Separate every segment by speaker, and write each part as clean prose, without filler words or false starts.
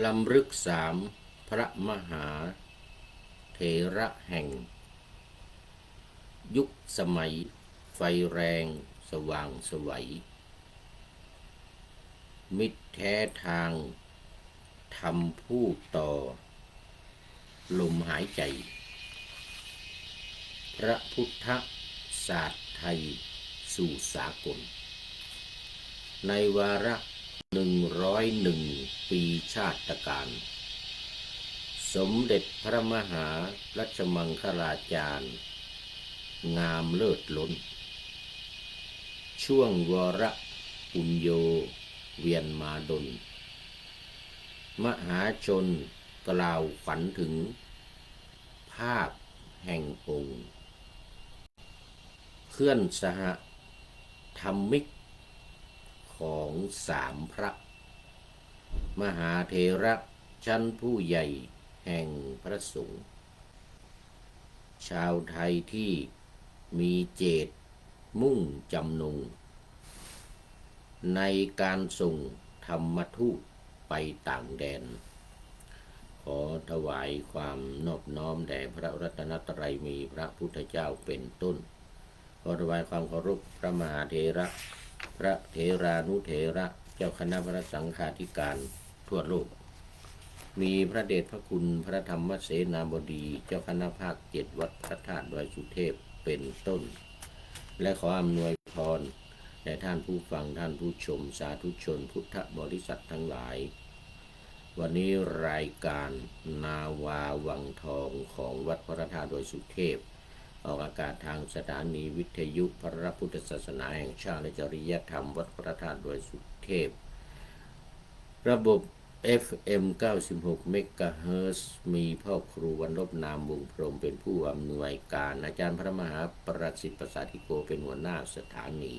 Speaker 1: ลำลึกสามพระมหาเถระแห่งยุคสมัยไฟแรงสว่างไสวัยมิตรแท้ทางทำผู้ต่อลมหายใจพระพุทธศาสตร์ไทยสู่สากลในวาระ101 ปีชาติกาลสมเด็จพระมหารัชมังคลาจารย์งามเลิศล้นช่วงวรปุญโญเวียนมาดลมหาชนกล่าวฝันถึงภาพแห่งองค์เคลื่อนสหธรรมิกของสามพระมหาเถระชั้นผู้ใหญ่แห่งพระสงฆ์ชาวไทยที่มีเจตมุ่งจำนงในการส่งธรรมทูตไปต่างแดนขอถวายความนอบน้อมแด่พระรัตนตรัยมีพระพุทธเจ้าเป็นต้นขอถวายความเคารพพระมหาเถระพระเถรานุเถระเจ้าคณะพระสังฆาธิการทั่วโลกมีพระเดชพระคุณพระธรรมเสนาบดีเจ้าคณะภาค7วัดพระธาตุดอยสุเทพเป็นต้นและขออำนวยพรแด่ท่านผู้ฟังท่านผู้ชมสาธุชนพุทธบริษัททั้งหลายวันนี้รายการนาวาวังทองของวัดพระธาตุดอยสุเทพออกอากาศทางสถานีวิทยุพระพุทธศาสนาแห่งชาติและจริยธรรมวัดพระธาตุดอยสุเทพระบบ FM 96 เมกะเฮิรตซ์มีพ่อครูวันลบนามวงพรหมเป็นผู้อำนวยการอาจารย์พระมหาประสิทธิ์ประสาธิโกเป็นหัวหน้าสถานี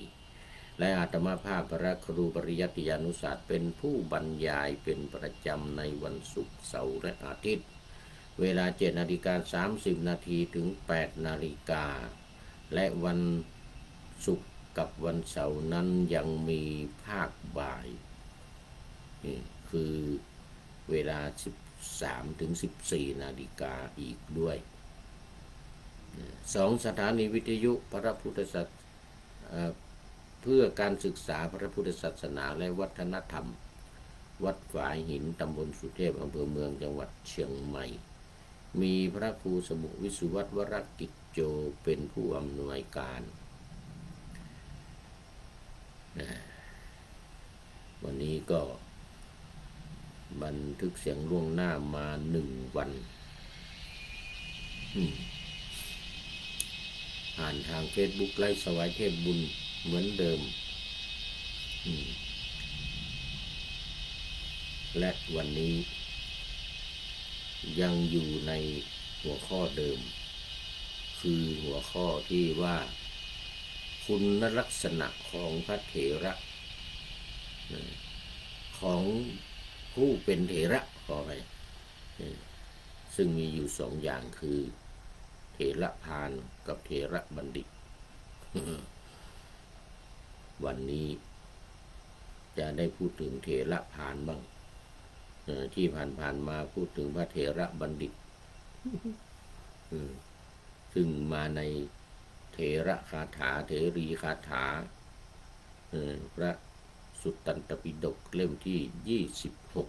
Speaker 1: และอาตมาภาพพระครูปริยัติยานุศาสตร์เป็นผู้บรรยายเป็นประจำในวันศุกร์เสาร์และอาทิตย์เวลา 7:30 นาทีถึง 8 นาฬิกาและวันศุกร์กับวันเสาร์นั้นยังมีภาคบ่ายคือเวลา 13 ถึง 14 นาฬิกาอีกด้วย2 สถานีวิทยุพระพุทธศาสนาเพื่อการศึกษาพระพุทธศาสนาและวัฒนธรรมวัดฝายหินตำบลสุเทพอำเภอเมืองจังหวัดเชียงใหม่มีพระครูสมุวิสุวัตวรกิจโจเป็นผู้อำนวยการวันนี้ก็บันทึกเสียงล่วงหน้ามา1 วันผ่านทาง Facebook ไลฟ์สวายเทพบุญเหมือนเดิมและวันนี้ยังอยู่ในหัวข้อเดิมคือหัวข้อที่ว่าคุณลักษณะของพระเถระของผู้เป็นเถระขอไปซึ่งมีอยู่2 อย่างคือเถระพาลกับเถระบัณฑิตวันนี้จะได้พูดถึงเถระพาลบ้างที่ผ่านมาพูดถึงพระเถระบัณฑิตซึ่งมาในเถระคาถาเถรีคาถาพระสุตตันตปิฎกเล่มที่26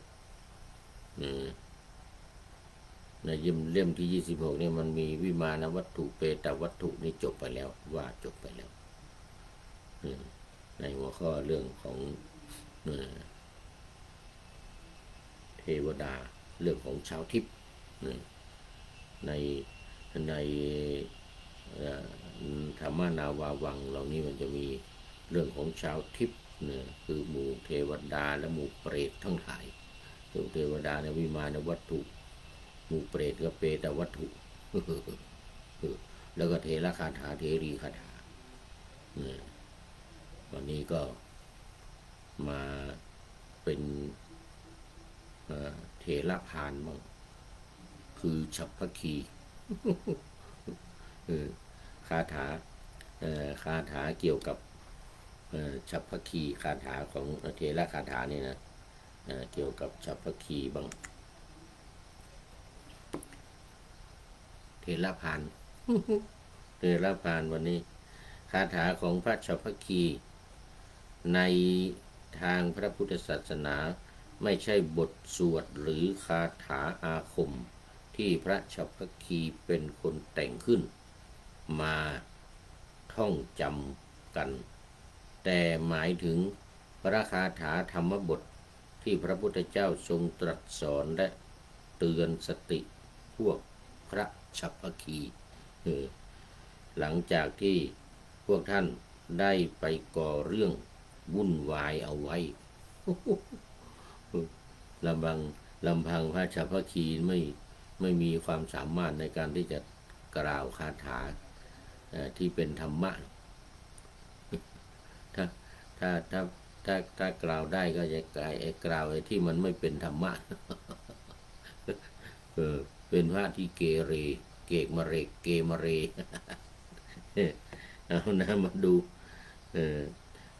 Speaker 1: ในเล่มที่26เนี่ยมันมีวิมานวัตถุเปตวัตถุนี่จบไปแล้วว่าจบไปแล้วในหัวข้อเรื่องของเทวดาเรื่องของชาวทิพย์ในธรรมนาวาวังเหล่านี้มันจะมีเรื่องของชาวทิพย์คือหมู่เทวดาและหมู่เปรตทั้งหลายเทวดาในวิมานวัตถุหมู่เปรตก็เปตวัตถุแล้วก็เทระคาถาเทรีคาถาวันนี้ก็มาเป็นเถระพาลบ้างคือฉัพพคีคาถาเกี่ยวกับฉัพพคีคาถาของเถระคาถานี่นะ เกี่ยวกับฉัพพคีบ้างเทระพาน เทระพานวันนี้คาถาของพระฉัพพคีในทางพระพุทธศาสนาไม่ใช่บทสวดหรือคาถาอาคมที่พระฉัพพคีเป็นคนแต่งขึ้นมาท่องจำกัน แต่หมายถึงพระคาถาธรรมบทที่พระพุทธเจ้าทรงตรัสสอนและเตือนสติพวกพระฉัพพคีหลังจากที่พวกท่านได้ไปก่อเรื่องวุ่นวายเอาไว้ ลำพังพระฉัพพคีไม่มีความสามารถในการที่จะกล่าวคาถาที่เป็นธรรมะ ถ้าถ้ากล่าวได้ก็จะกล่าวไอ้ที่มันไม่เป็นธรรมะ เป็นพระที่เกเรเกกมะเรกเกมะเร เอานะมาดู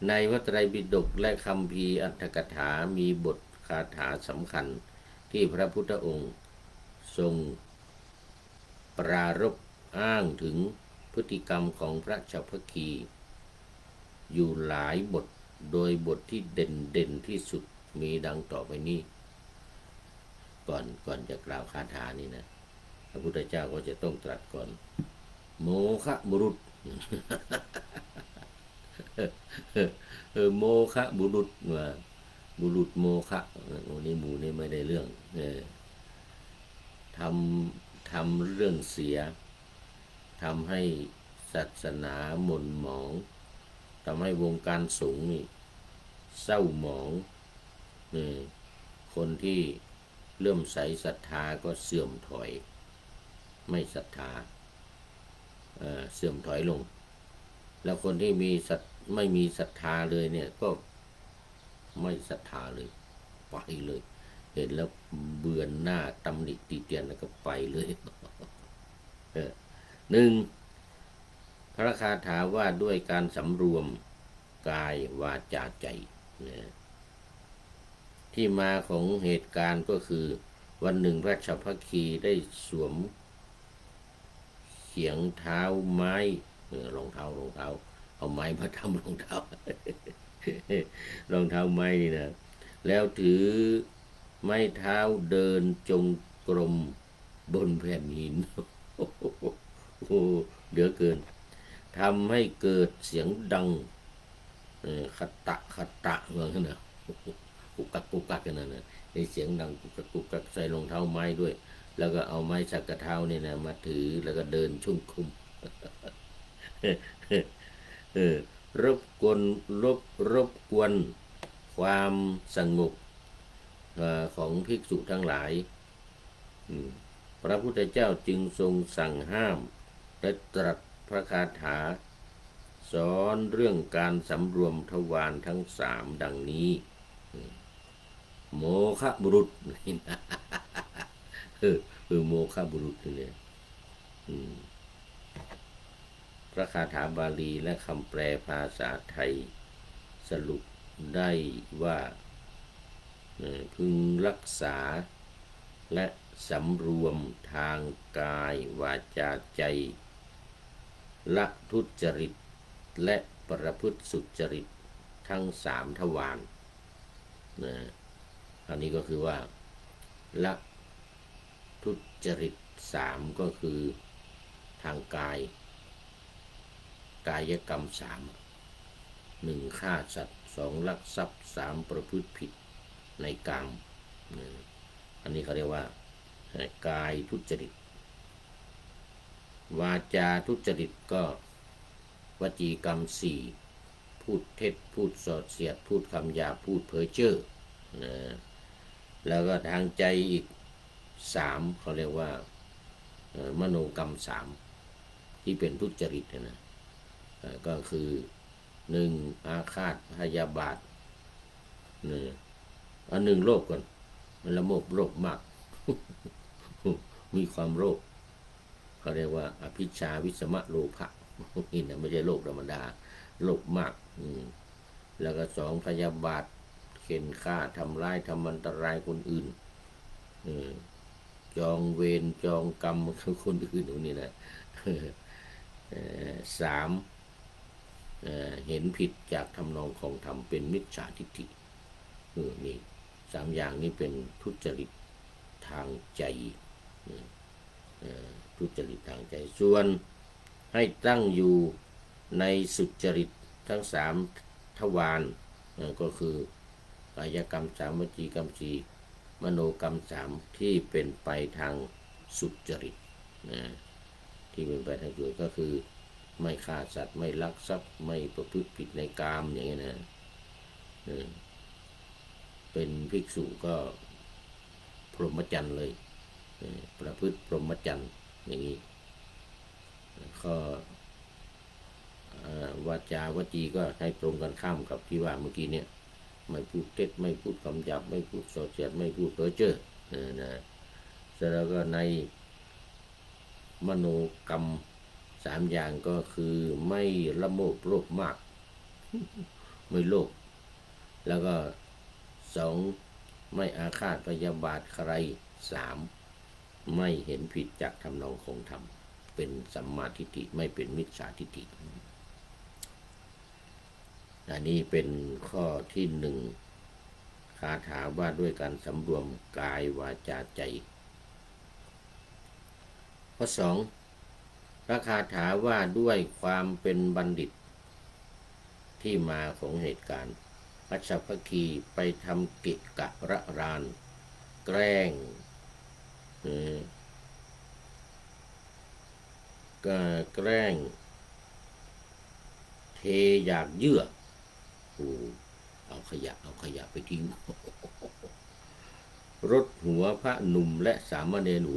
Speaker 1: ในพระไตรปิฎกและคัมภีร์อัตถกถามีบทคาถาสำคัญที่พระพุทธองค์ทรงปรารภอ้างถึงพฤติกรรมของพระฉัพพคีอยู่หลายบทโดยบทที่เด่นที่สุดมีดังต่อไปนี้ก่อนจะกล่าวคาถานี้นะพระพุทธเจ้าก็จะต้องตรัสก่อนโมฆะบุรุษ โมฆะบุรุษว่าบุรุษโมฆะวันนี้หมู่นี่ไม่ได้เรื่องทำเรื่องเสียทำให้ศาสนาหม่นหมองทำให้วงการสงฆ์นี่เศร้าหมองคนที่เลื่อมใสศรัทธาก็เสื่อมถอยไม่ศรัทธาเสื่อมถอยลงแล้วคนที่ไม่มีศรัทธาเลยเนี่ยก็ไม่ศรัทธาเลยไปเลยเห็นแล้วเบื่อหน้าตำหนิติเตียนแล้วก็ไปเลย หนึ่งพระคาถาว่าด้วยการสำรวมกายวาจาใจที่มาของเหตุการณ์ก็คือวันหนึ่งพระฉัพพคีได้สวมเขียงเท้าไม้รองเท้าเอาไม้มาทำรองเท้า รองเท้าไม้นี่นะแล้วถือไม้เท้าเดินจงกรมบนแผ่นหิน โอ้โหเหลือเกินทำให้เกิดเสียงดังขัตตะเหมือนกันนะกุกกักกันนะในเสียงดังกุกกักใส่รองเท้าไม้ด้วยแล้วก็เอาไม้สักกระเท้าเนี่ยนะมาถือแล้วก็เดินชุ่มคุม รบกวนความสงบของภิกษุทั้งหลายพระพุทธเจ้าจึงทรงสั่งห้ามและตรัสพระคาถาสอนเรื่องการสำรวมทวารทั้งสามดังนี้โมฆะบุรุษนี่นะโมฆะบุรุษนี่เลยพระคาถาบาลีและคำแปลภาษาไทยสรุปได้ว่าพึงรักษาและสำรวมทางกายวาจาใจละทุจริตและประพฤติสุจริตทั้งสามทวารอันนี้ก็คือว่าละทุจริตสามก็คือทางกายกรรมสามหนึ่งฆ่าสัตว์สองลักทรัพย์สามประพฤติผิดในกามอันนี้เขาเรียกว่ากายทุจริตวาจาทุจริตก็วจีกรรมสี่พูดเท็จพูดส่อเสียดพูดคำหยาบพูดเพ้อเจ้อแล้วก็ทางใจอีกสามเขาเรียกว่ามโนกรรมสามที่เป็นทุจริตนะก็คือหนึ่งอาฆาตพยาบาทอันหนึ่งโลภก่อนมันละโมบโลภมาก มีความโลภเขาเรียกว่าอภิชาวิสมะโลภะนี่นะไม่ใช่โลภธรรมดาโลภมากแล้วก็สองพยาบาท เข็นฆ่าทำร้ายทำอันตรายคนอื่นจองเวรจองกรรมกับคนอื่นตรงนี้นะสามเห็นผิดจากทำนองของธรรมเป็นมิจฉาทิฏฐินี่สามอย่างนี้เป็นทุจริตทางใจทุจริตทางใจส่วนให้ตั้งอยู่ในสุจริตทั้งสามทวารก็คือกายกรรมสามวจีกรรมสี่มโนกรรมสามที่เป็นไปทางสุจริตที่เป็นไปทางสุจริตก็คือไม่ฆ่าสัตว์ไม่ลักทรัพย์ไม่ประพฤติผิดในกามอย่างนี้นะเป็นภิกษุก็พรหมจรรย์เลยประพฤติพรหมจรรย์อย่างนี้ข้อวาจาวจีก็ให้ตรงกันข้ามกับที่ว่าเมื่อกี้เนี่ยไม่พูดเท็จไม่พูดคำหยาบไม่พูดส่อเสียดไม่พูดเพ้อเจ้อนะเสร็จแล้วก็ในมโนกรรมสามอย่างก็คือไม่ละโมบโลภมากไม่โลภแล้วก็สองไม่อาฆาตพยาบาทใครสามไม่เห็นผิดจากทำนองของธรรมเป็นสัมมาทิฏฐิไม่เป็นมิจฉาทิฏฐิอันนี้เป็นข้อที่หนึ่งคาถาว่าด้วยการสำรวมกายวาจาใจข้อสองพระคาถาว่าด้วยความเป็นบัณฑิตที่มาของเหตุการณ์ปัจฉพคีไปทำกิกะระรานแกล้งแกล้งเทอยากเยื่อเอาขยะไปทิ้งรถหัวพระหนุ่มและสามเณร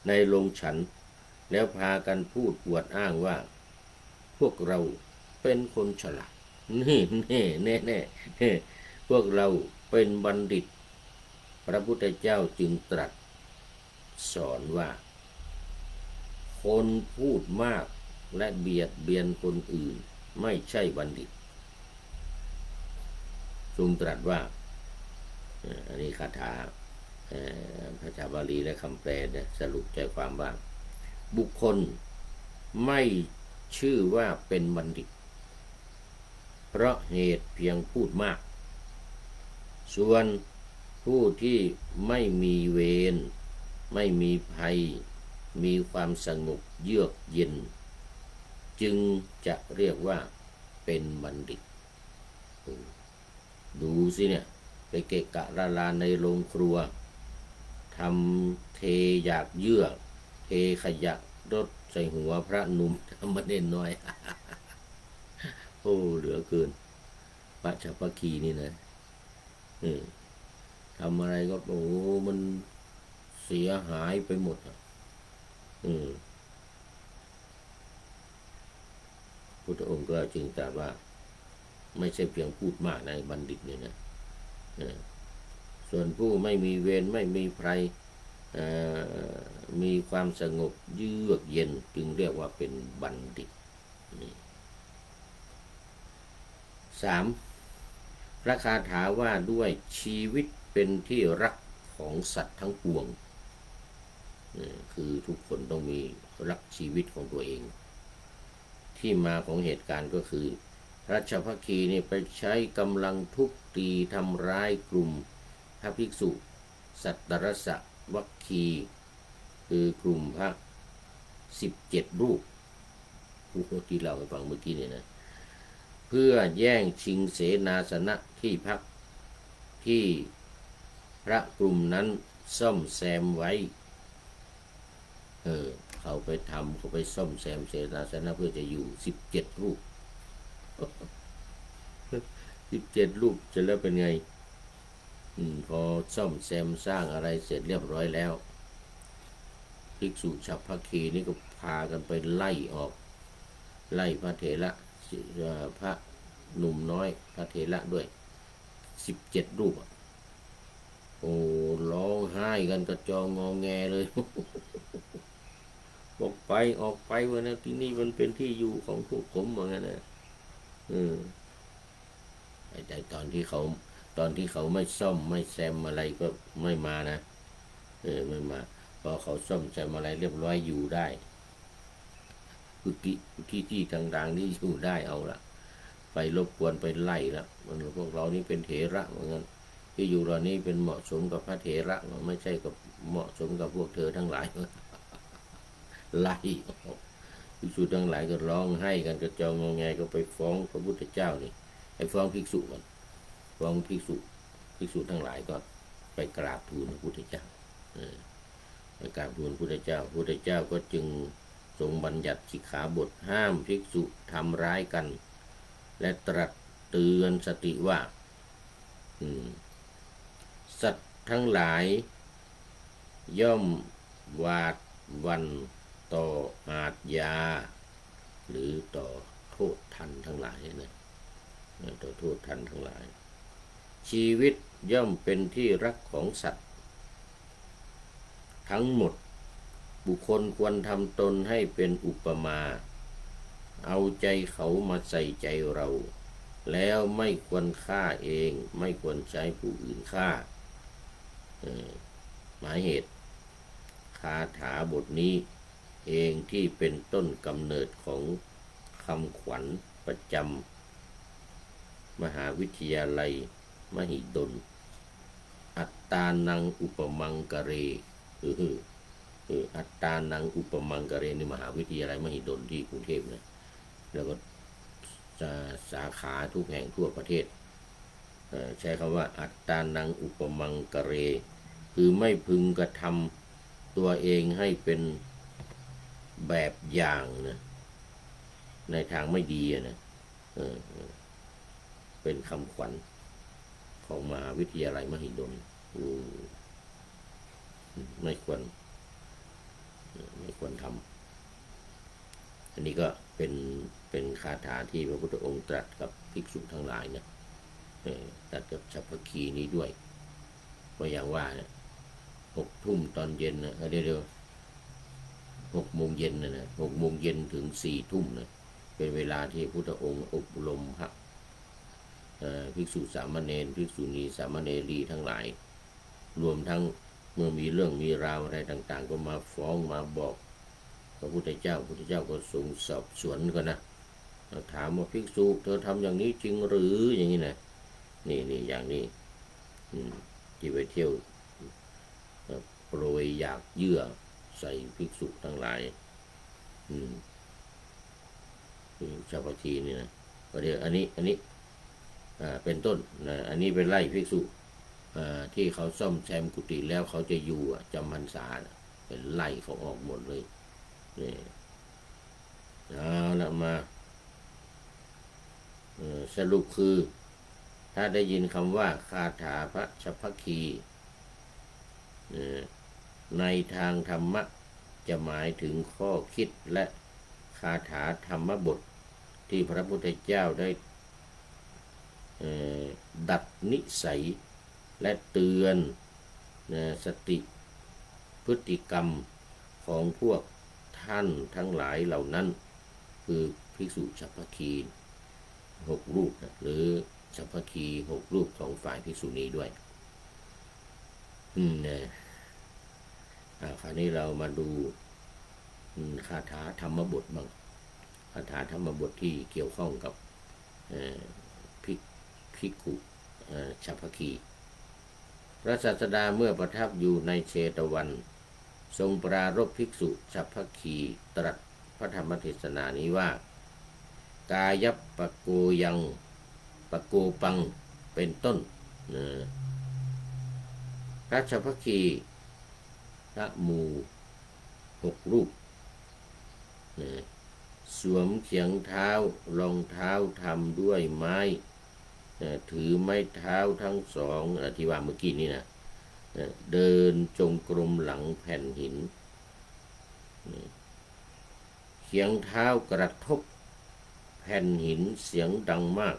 Speaker 1: ในโรงฉันแล้วพากันพูดอวดอ้างว่าพวกเราเป็นคนฉลาดแน่พวกเราเป็นบัณฑิตพระพุทธเจ้าจึงตรัสสอนว่าคนพูดมากและเบียดเบียนคนอื่นไม่ใช่บัณฑิตทรงตรัสว่าอันนี้คาถาภาษาบาลีและคำแปลเนี่ยสรุปใจความว่าบุคคลไม่ชื่อว่าเป็นบัณฑิตเพราะเหตุเพียงพูดมากส่วนผู้ที่ไม่มีเวรไม่มีภัยมีความสงบเยือกเย็นจึงจะเรียกว่าเป็นบัณฑิตดูสิเนี่ยไปเกะกะละลานในโรงครัวทำเทอยากเยื่อเทขยะรถใส่หัวพระหนุ่มทำมาเน่นน้อย โอ้เหลือเกินปัจฉพคีนี่นะทำอะไรก็โอ้มันเสียหายไปหมดพุทธองค์ก็จึงตรัสว่าไม่ใช่เพียงพูดมากในบัณฑิตเนี่ยนะส่วนผู้ไม่มีเวรไม่มีภัยมีความสงบเยือกเย็นจึงเรียกว่าเป็นบัณฑิตสามพระคาถาว่าด้วยชีวิตเป็นที่รักของสัตว์ทั้งปวงคือทุกคนต้องมีรักชีวิตของตัวเองที่มาของเหตุการณ์ก็คือราชภัคีนี่ไปใช้กำลังทุบตีทำร้ายกลุ่มพระภิกษุสัตตรสวัคคีคือกลุ่มพระ17 รูปที่เราไปฟังเมื่อกี้เนี่ยนะเพื่อแย่งชิงเสนาสนะที่พักที่พระกลุ่มนั้นซ่อมแซมไว้เขาไปซ่อมแซมเสนาสนะเพื่อจะอยู่17 รูป17 รูปจะแล้วเป็นไงพอซ่อมแซมสร้างอะไรเสร็จเรียบร้อยแล้วภิกษุฉัพพคีนี่ก็พากันไปไล่ออกไล่พระเถระพระหนุ่มน้อยพระเถระด้วย17 รูปโอ้ร้องไห้กันกระจองงอแงเลยบอกไปออกไปวันนี้ที่นี่มันเป็นที่อยู่ของพวกผมเหมือนกันนะ แต่ตอนที่เขาไม่ซ่อมไม่แซมอะไรก็ไม่มานะไม่มาพอเขาซ่อมแซมอะไรเรียบร้อยอยู่ได้ที่ต่างๆนี่อยู่ได้เอาละไปรบกวนไปไล่ละมันพวกเรานี่เป็นเถระเหมือนกันที่อยู่เรานี้เป็นเหมาะสมกับพระเถระไม่ใช่กับเหมาะสมกับพวกเธอทั้งหลายไล่ภิกษุทั้งหลายก็ร้องให้กันกระจองงอแงก็ไปฟ้องพระพุทธเจ้านี่ให้ฟ้องภิกษุก่อนฟ้องภิกษุทั้งหลายก็ไปกราบทูลพระพุทธเจ้าไปกราบทูลพระพุทธเจ้าพระพุทธเจ้าก็จึงทรงบัญญัติสิกขาบทห้ามภิกษุทำร้ายกันและตรัสเตือนสติว่าสัตว์ทั้งหลายย่อมหวาดหวั่นต่ออาทยาหรือต่อโทษทันทั้งหลายนะต่อโทษทันทั้งหลายชีวิตย่อมเป็นที่รักของสัตว์ทั้งหมดบุคคลควรทำตนให้เป็นอุปมาเอาใจเขามาใส่ใจเราแล้วไม่ควรฆ่าเองไม่ควรใช้ผู้อื่นฆ่าหมายเหตุคาถาบทนี้เองที่เป็นต้นกำเนิดของคำขวัญประจำมหาวิทยาลัยมหิดลอัตตานังอุปมังกะเรอัตตานังอุปมังกะเรในมหาวิทยาลัยมหิดลที่กรุงเทพนะแล้วก็สาขาทุกแห่งทั่วประเทศใช้คำว่าอัตตานังอุปมังกะเรคือไม่พึงกระทำตัวเองให้เป็นแบบอย่างนะในทางไม่ดีนะเป็นคำขวัญของมหาวิทยาลัยมหิดลไม่ควรทำอันนี้ก็เป็นคาถาที่พระพุทธองค์ตรัสกับภิกษุทั้งหลายนะตรัสกับฉัพพคีนี้ด้วยก็อย่างว่านะ6 ทุ่มตอนเย็นนะเดี๋ยว6 โมงเย็นนะ6 โมงเย็นถึง4 ทุ่มนะเป็นเวลาที่พุทธองค์อบรมพระภิกษุสามเณรภิกษุณีสามเณรีทั้งหลายรวมทั้งเมื่อมีเรื่องมีราวอะไรต่างๆก็มาฟ้องมาบอกพระพุทธเจ้าก็ทรงสอบสวนกันนะถามว่าภิกษุเธอทำอย่างนี้จริงหรืออย่างนี้นะนี่อย่างนี้ที่ไปเที่ยวโปรยอยากเยื่อใส่ภิกษุทั้งหลายชาวพทีนี่นะก็เดี๋ยวอันนี้เป็นต้นนะอันนี้เป็นไล่ภิกษุที่เขาซ่อมแซมกุฏิแล้วเขาจะอยู่จำพรรษาเป็นไล่เขาออกหมดเลยนี่เอาละมาสรุปคือถ้าได้ยินคำว่าคาถาพระฉัพพคีในทางธรรมะจะหมายถึงข้อคิดและคาถาธรรมบทที่พระพุทธเจ้าได้ดัดนิสัยและเตือนสติพฤติกรรมของพวกท่านทั้งหลายเหล่านั้นคือภิกษุฉัพพคี6 รูปนะหรือฉัพพคี6 รูปของฝ่ายภิกษุณีด้วยคราวนี้เรามาดูคาถาธรรมบทบ้างคาถาธรรมบทที่เกี่ยวข้องกับภิกขุฉัพพคีพระศาสดาเมื่อประทับอยู่ในเชตวันทรงปรารภภิกษุฉัพพคีตรัสพระธรรมเทศนานี้ว่ากายัปปโกยังปโกปังเป็นต้นพระฉัพพคีพระหมู่6 รูปสวมเขียงเท้ารองเท้าทำด้วยไม้ถือไม้เท้าทั้งสองที่ว่าเมื่อกี้นี่นะเดินจงกรมหลังแผ่นหินเขียงเท้ากระทบแผ่นหินเสียงดังมาก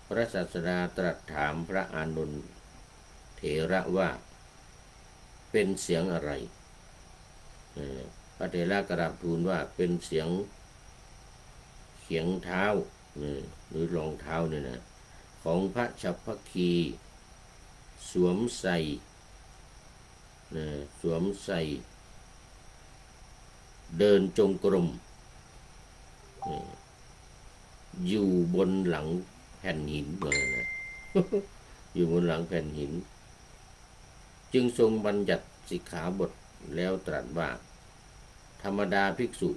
Speaker 1: พระศาสดาตรัสถามพระอานนท์เถระว่าเป็นเสียงอะไรพระเถระกราบทูลว่าเป็นเสียงเขียงเท้า หรือรองเท้าเนี่ยนะของพระฉัพพคีสวมใส่สวมใส่เดินจงกรมอยู่บนหลังแผ่นหินเลยนะอยู่บนหลังแผ่นหินจึงทรงบัญญัติสิกขาบทแล้วตรัสว่าธรรมดาภิกษุ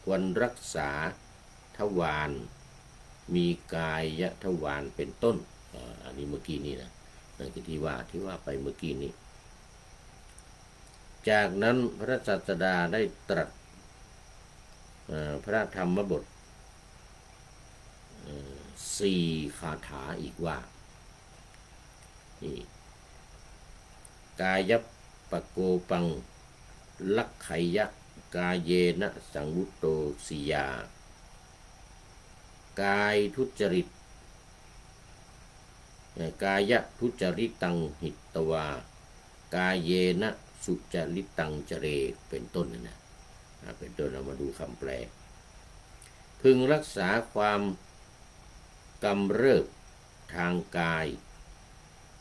Speaker 1: ควรรักษาทวารมีกายทวารเป็นต้นอันนี้เมื่อกี้นี้นะนั่นคือที่ว่าไปเมื่อกี้นี้จากนั้นพระศาสดาได้ตรัสพระธรรมบทสี่คาถาอีกว่านี่กายปโกปังลักไขยะกายเยนะสังวุตโตสิยากายทุจริตกายทุจริตังหิตตวากายเยนะสุจริตังเจเรเป็นต้นนะเป็นต้นเรามาดูคำแปลพึงรักษาความกำเริบทางกาย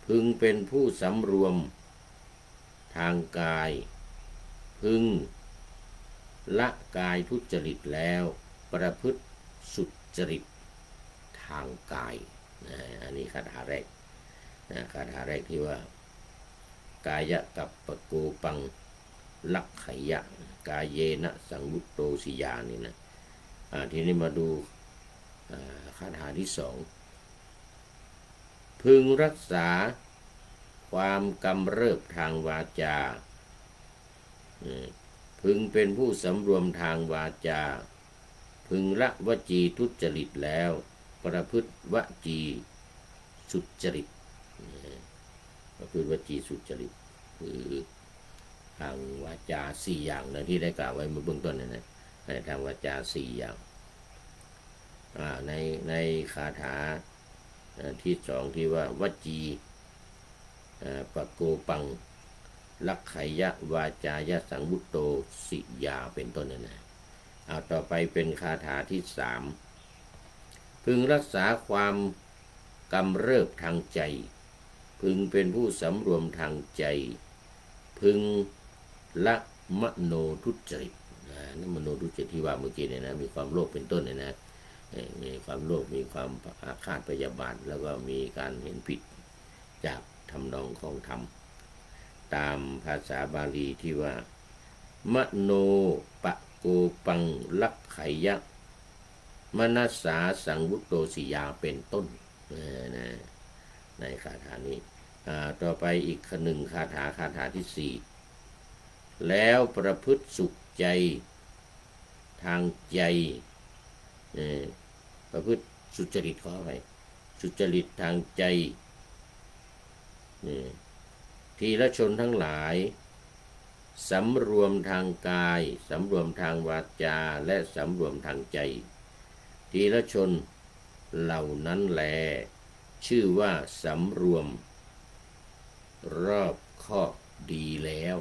Speaker 1: พึงเป็นผู้สำรวมทางกายพึงละกายทุจริตแล้วประพฤติสุจริตทางกายอันนี้คาถาแรกคาถาแรกที่ว่ากายะกับปโกปังลักไขยะกายเยนะสังวุตโตสิยานี่นะทีนี้มาดูคาถาที่สองพึงรักษาความกำเริบทางวาจาพึงเป็นผู้สำรวมทางวาจาพึงละวจีทุจริตแล้วประพฤติวจีสุจริตประพฤติวจีสุจริตคือทางวาจาสี่อย่างนะที่ได้กล่าวไว้เมื่อเบื้องต้นนะทางวาจาสี่อย่างในคาถาที่สองที่ว่าวจีปโกปังลักไขยะวาจายะสังวุตโตสิยาเป็นต้นนะต่อไปเป็นคาถาที่สามพึงรักษาความกำเริบทางใจพึงเป็นผู้สำรวมทางใจพึงละมโนทุจริตนั่นมโนทุจริตที่ว่าเมื่อกี้เนี่ยนะมีความโลภเป็นต้นเนี่ยนะมีความโลภมีความอาฆาตพยาบาทแล้วก็มีการเห็นผิดจากทำนองของธรรมตามภาษาบาลีที่ว่ามโนปะโกปังลักไขยะมนัสสาสังวุตโตสิยาเป็นต้นในคาถานี้ต่อไปอีกหนึ่งคาถาที่สี่แล้วประพฤติสุขใจทางใจประพฤติสุจริตขอไปสุจริตทางใจทีละชนทั้งหลายสำรวมทางกายสำรวมทางวาจาและสำรวมทางใจทีละชนเหล่านั้นแลชื่อว่าสำรวมรอบคอบดีแล้ว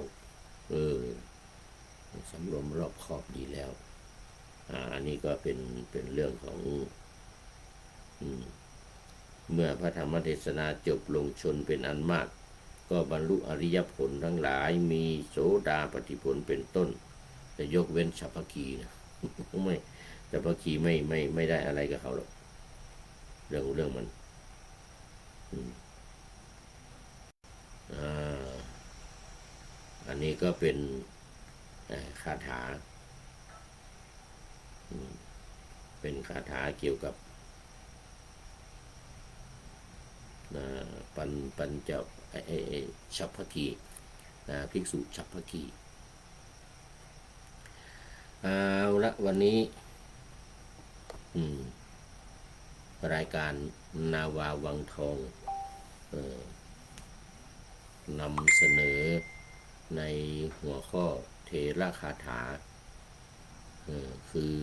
Speaker 1: สำรวมรอบคอบดีแล้วอันนี้ก็เป็นเรื่องของเมื่อพระธรรมเทศนาจบลงชนเป็นอันมากก็บรรลุอริยผลทั้งหลายมีโสดาปัตติผลเป็นต้นแต่ยกเว้นฉัพพคีนะไม่ฉัพพคีไม่ได้อะไรกับเขาหรอกเรื่องมันอันนี้ก็เป็นคาถาเป็นคาถาเกี่ยวกับปัญจฉัพพคีภิกษุฉัพพคีเอาละวันนี้รายการนาวาวังทองนำเสนอในหัวข้อเทระคาถาคือ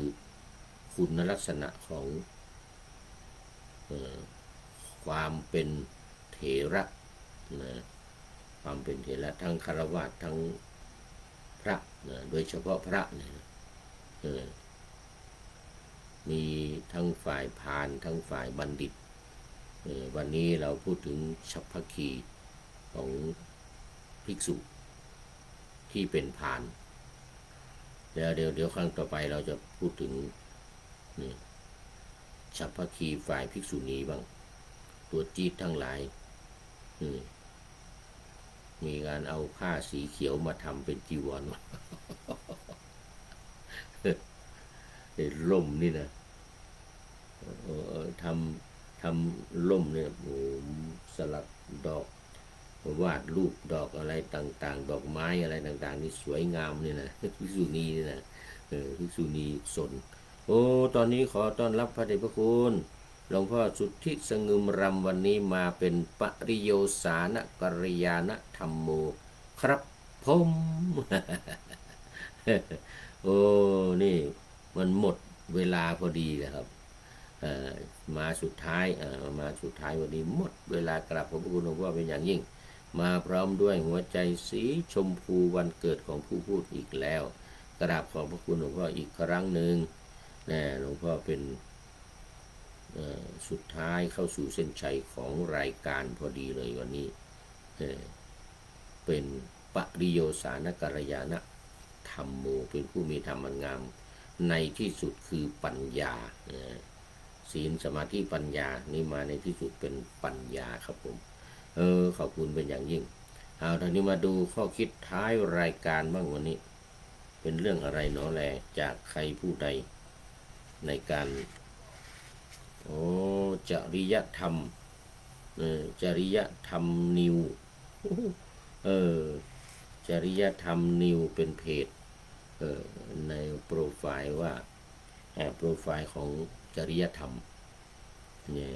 Speaker 1: คุณลักษณะของความเป็นเถระความเป็นเถระทั้งฆราวาสทั้งพระโดยเฉพาะพระ มีทั้งฝ่ายพาลทั้งฝ่ายบัณฑิตวันนี้เราพูดถึงฉัพพคีของภิกษุที่เป็นพาลเดี๋ยวครั้งต่อไปเราจะพูดถึงฉัพพคีฝ่ายภิกษุณีบ้างตัวจี๊ดทั้งหลายมีการเอาผ้าสีเขียวมาทำเป็นจีวรล่มนี่นะทำล่มเนี่ยโอ้สลักดอกวาดรูปดอกอะไรต่างๆดอกไม้อะไรต่างๆนี่สวยงามนี่นะภิกษุณีนี่นะภิกษุณีสนโอ้ตอนนี้ขอต้อนรับพระเดชพระคุณหลวงพ่อสุทธิสงึมรำวันนี้มาเป็นปริโยสานกัลยาณธรรมโมครับผมโอ้นี่มันหมดเวลาพอดีนะครับมาสุดท้ายวันนี้หมดเวลากราบขอบพระคุณหลวงพ่อเป็นอย่างยิ่งมาพร้อมด้วยหัวใจสีชมพูวันเกิดของผู้พูดอีกแล้วกราบขอบพระคุณหลวงพ่ออีกครั้งหนึ่งหลวงพ่อเป็นสุดท้ายเข้าสู่เส้นชัยของรายการพอดีเลยวันนี้เป็นปริโยสานกัลยาณธรรมโมเป็นผู้มีธรรมงามในที่สุดคือปัญญาศีลสมาธิปัญญานี่มาในที่สุดเป็นปัญญาครับผมขอบคุณเป็นอย่างยิ่งเอาทีนี้มาดูข้อคิดท้ายรายการบ้างวันนี้เป็นเรื่องอะไรหนอแลจากใครผู้ใดในการจริยธรรมจริยธรรมนิวจริยธรรมนิวเป็นเพจในโปรไฟล์ว่าโปรไฟล์ของจริยธรรมเนี่ย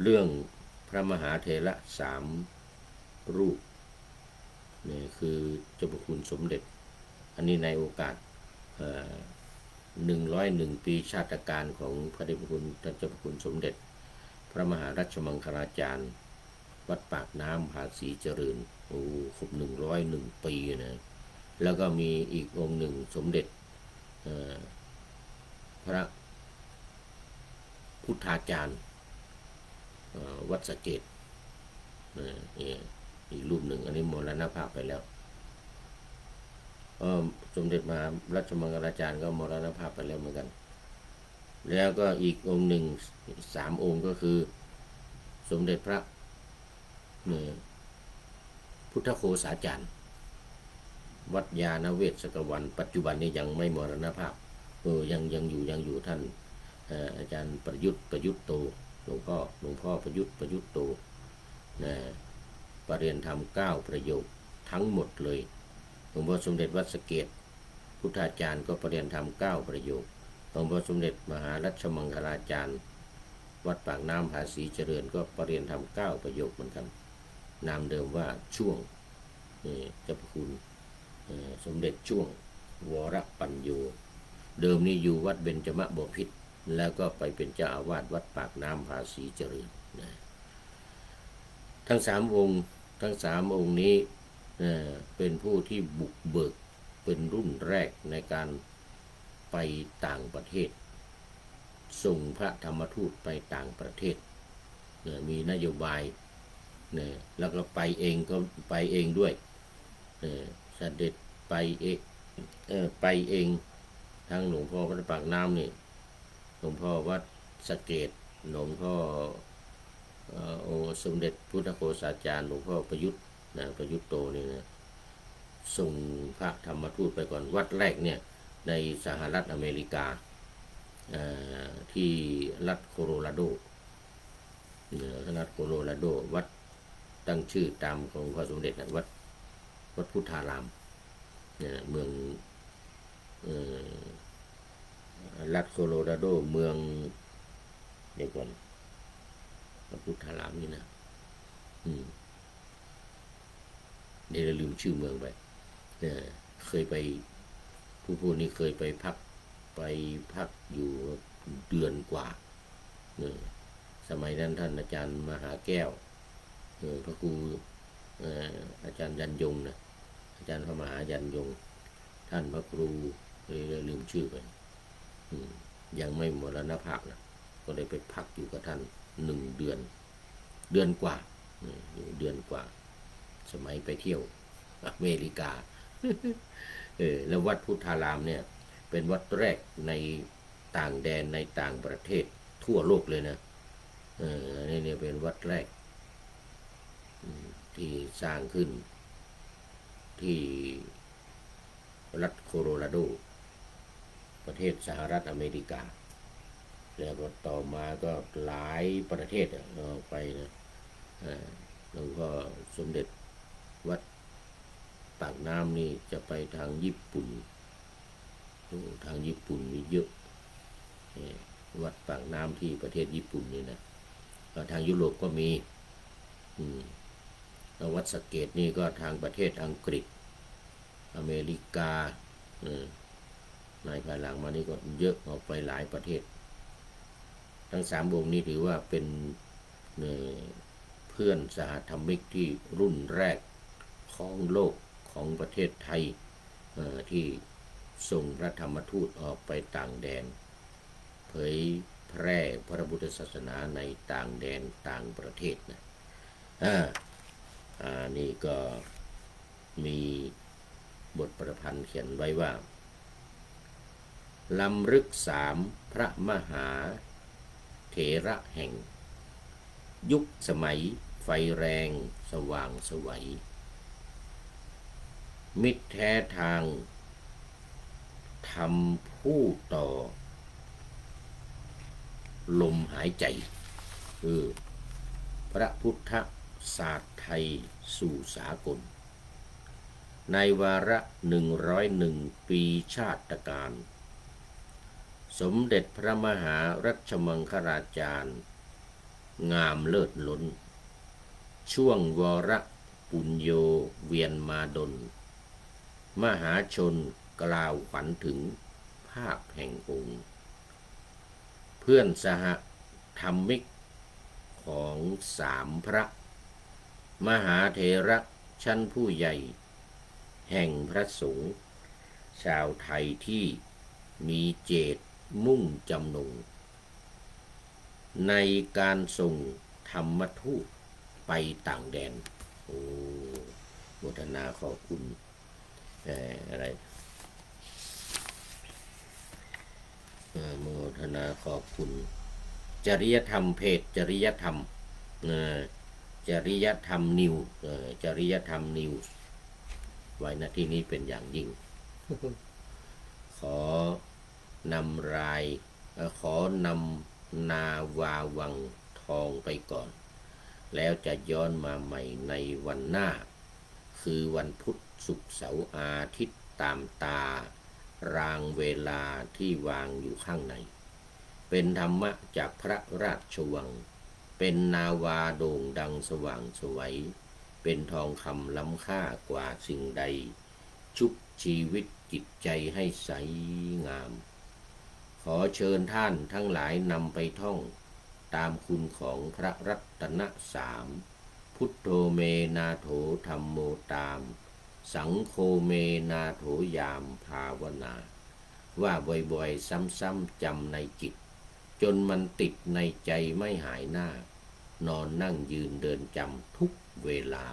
Speaker 1: เรื่องพระมหาเถระ3 รูปเนี่ยคือเจ้าพระคุณสมเด็จอันนี้ในโอกาส101 ปีชาตการของพระเดชพระคุณท่านเจ้าพระคุณสมเด็จพระมหารัชมังคลาจารย์วัดปากน้ำภาษีเจริญโอ้ครบ101 ปีนะแล้วก็มีอีกองค์หนึ่งสมเด็จพระพุทธาจารย์วัดสะเกษอีกรูปหนึ่งอันนี้มรณภาพไปแล้วสมเด็จมหารัชมังคลาจารย์ก็มรณภาพไปแล้วเหมือนกันแล้วก็อีกองค์หนึ่ง3 องค์ก็คือสมเด็จพระพุทธโฆษาจารย์วัดยาณเวศกวันปัจจุบันนี้ยังไม่มรณภาพยังอยู่ท่านอาจารย์ประยุทธ์โตหลวงพ่อประยุทธ์โตปรริยนธรรม9 ประโยคทั้งหมดเลยหลวงพ่อสมเด็จวัดสะเกษพุทธาจารย์ก็ปรริยนธรรม9 ประโยคหลวงพ่อสมเด็จมหารัชมังคลาจารย์วัดปากน้ำภาษีเจริญก็ปรริยนธรรม9 ประโยคเหมือนกันนามเดิมว่าช่วงเจ้าพระคุณสมเด็จช่วงวรปัญโยเดิมนี้อยู่วัดเบญจมบพิตรแล้วก็ไปเป็นเจ้าอาวาสวัดปากน้ำภาษีเจริญทั้ง3 องค์นี้เป็นผู้ที่บุกเบิกเป็นรุ่นแรกในการไปต่างประเทศส่งพระธรรมทูตไปต่างประเทศมีนโยบายแล้วก็ไปเองด้วยเสด็จไปเองทั้งหลวงพ่อวัดปากน้ำนี่หลวงพ่อวัดสะเกษหลวงพ่อสมเด็จพุทธโฆษาจารย์หลวงพ่อประยุทธ์โตนี่นะส่งพระธรรมทูตไปก่อนวัดแรกเนี่ยในสหรัฐอเมริกาที่รัฐโคโลราโดวัดตั้งชื่อตามของพระสมเด็จวัดพุทธารามเมืองรัฐโคโลราโดเมืองเดี๋ยวก่อนวัดพุทธารามนี่นะเดี๋ยวลืมชื่อเมืองไปเคยไปผู้นี้เคยไปพักอยู่เดือนกว่าสมัยนั้นท่านอาจารย์มหาแก้วพระครูอาจารย์ยันยงนะอาจารย์พระมหายันยงท่านพระครู เลยลืมชื่อไปยังไม่มรณภาพนะก็เลยไปพักอยู่กับท่าน1 เดือนกว่าอยู่เดือนกว่า สมัยไปเที่ยวอเมริกาแล้ววัดพุทธารามเนี่ยเป็นวัดแรกในต่างแดนในต่างประเทศทั่วโลกเลยนะนี่เนี่ยเป็นวัดแรกที่สร้างขึ้นที่รัฐโคโลราโดประเทศสหรัฐอเมริกาแล้วก็ต่อมาก็หลายประเทศไปนะแล้วก็สมเด็จวัดปากน้ำนี่จะไปทางญี่ปุ่นมีเยอะวัดปากน้ำที่ประเทศญี่ปุ่นนี่นะทางยุโรปก็มีแล้ววัดสะเกษนี่ก็ทางประเทศอังกฤษอเมริกาในภายหลังมานี่ก็เยอะออกไปหลายประเทศทั้ง3 องค์นี้ถือว่าเป็นเพื่อนสหธรรมิกที่รุ่นแรกของโลกของประเทศไทยที่ส่งพระธรรมทูตออกไปต่างแดนเผยแพร่พระพุทธศาสนาในต่างแดนต่างประเทศนะนี่ก็มีบทประพันธ์เขียนไว้ว่าลำลึก3 พระมหาเถระแห่งยุคสมัยไฟแรงสว่างไสวมิตรแท้ทางทำผู้ต่อลมหายใจพระพุทธศาสตร์ไทยสู่สากลในวาระ101 ปีชาติการสมเด็จพระมหารัชมังคลาจารย์งามเลิศล้นช่วงวรปุญโญเวียนมาดลมหาชนกล่าวขวัญถึงภาพแห่งองค์เพื่อนสหธรรมิกของ3 พระมหาเถระชั้นผู้ใหญ่แห่งพระสงฆ์ชาวไทยที่มีเจตมุ่งจำนงในการส่งธรรมทูตไปต่างแดนโมทนาขอบคุณอะไรโมทนาขอบคุณจริยธรรมเพจจริยธรรมจริยธรรมนิวจริยธรรมนิวไว้ณที่นี้เป็นอย่างยิ่ง ขอนำนาวาวังทองไปก่อนแล้วจะย้อนมาใหม่ในวันหน้าคือวันพุธศุกร์เสาร์อาทิตย์ตามตารางเวลาที่วางอยู่ข้างในเป็นธรรมะจากพระราชวังเป็นนาวาโด่งดังสว่างไสวเป็นทองคำล้ำค่ากว่าสิ่งใดชุบชีวิตจิตใจให้ใสงามขอเชิญท่านทั้งหลายนำไปท่องตามคุณของพระรัตน3พุทโธเมนาโถธัมโมตามสังโฆเมนาโถยามภาวนาว่าบ่อยๆซ้ำๆจำในจิตจนมันติดในใจไม่หายหน้านอนนั่งยืนเดินจำทุกเวลา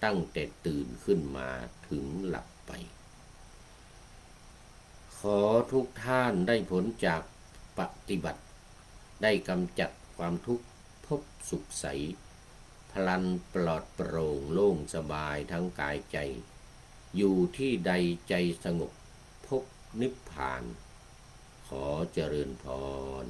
Speaker 1: ตั้งแต่ตื่นขึ้นมาถึงหลับไปขอทุกท่านได้ผลจากปฏิบัติได้กำจัดความทุกข์พบสุขใสพลันปลอดโปร่งโล่งสบายทั้งกายใจอยู่ที่ใดใจสงบพบนิพพานขอเจริญพร